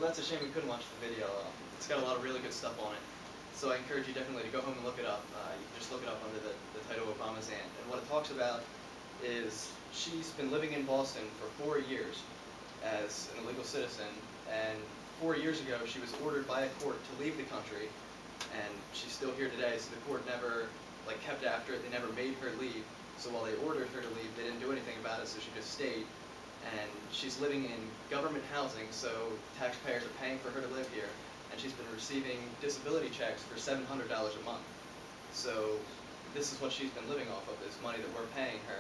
Well, that's a shame we couldn't watch the video. It's got a lot of really good stuff on it. So I encourage you definitely to go home and look it up. You can just look it up under the title Obama's Aunt. And what it talks about is she's been living in Boston for 4 years as an illegal citizen, and 4 years ago she was ordered by a court to leave the country, and she's still here today, so the court never kept after it. They never made her leave. So while they ordered her to leave, they didn't do anything about it, so she just stayed. And she's living in government housing, so taxpayers are paying for her to live here, and she's been receiving disability checks for $700 a month. So this is what she's been living off of, is money that we're paying her.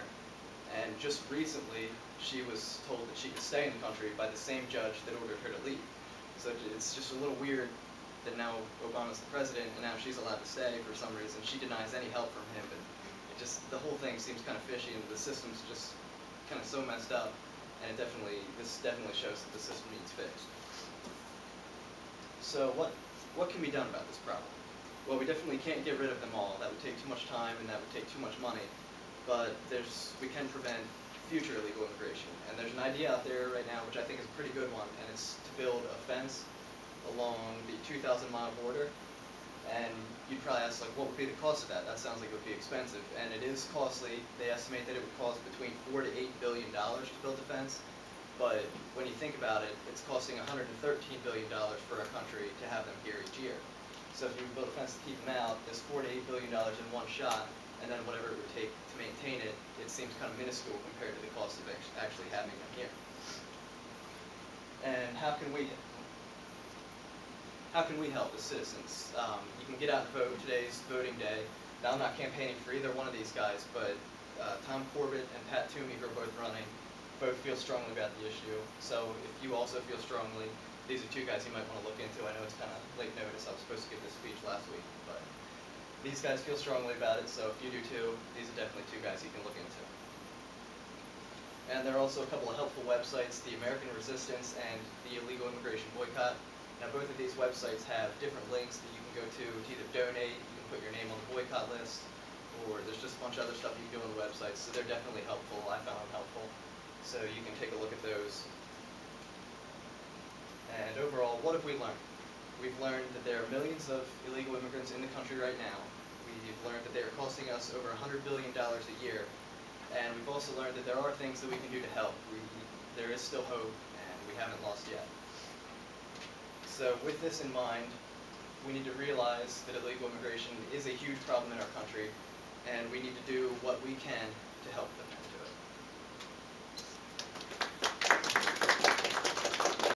And just recently, she was told that she could stay in the country by the same judge that ordered her to leave. So it's just a little weird that now Obama's the president, and now she's allowed to stay for some reason. She denies any help from him, and the whole thing seems kind of fishy, and the system's just kind of so messed up. And this definitely shows that the system needs fixed. So what can be done about this problem? Well, we definitely can't get rid of them all. That would take too much time, and that would take too much money. But we can prevent future illegal immigration. And there's an idea out there right now, which I think is a pretty good one, and it's to build a fence along the 2,000-mile border. And you'd probably ask, what would be the cost of that? That sounds like it would be expensive, and it is costly. They estimate that it would cost between $4 to $8 billion to build a fence. But when you think about it, it's costing $113 billion for our country to have them here each year. So if you build a fence to keep them out, there's $4 to $8 billion in one shot, and then whatever it would take to maintain it, it seems kind of minuscule compared to the cost of actually having them here. And how can we help as citizens? You can get out and vote. Today's voting day. Now, I'm not campaigning for either one of these guys, but Tom Corbett and Pat Toomey, who are both running, both feel strongly about the issue. So if you also feel strongly, these are two guys you might want to look into. I know it's kind of late notice. I was supposed to give this speech last week, but these guys feel strongly about it, so if you do too, these are definitely two guys you can look into. And there are also a couple of helpful websites, the American Resistance and the Illegal Immigration Boycott. Now, both of these websites have different links that you can go to either donate, you can put your name on the boycott list, or there's just a bunch of other stuff you can do on the website, so they're definitely helpful. I found them helpful. So you can take a look at those. And overall, what have we learned? We've learned that there are millions of illegal immigrants in the country right now. We've learned that they are costing us over $100 billion a year. And we've also learned that there are things that we can do to help. There is still hope, and we haven't lost yet. So with this in mind, we need to realize that illegal immigration is a huge problem in our country, and we need to do what we can to help them.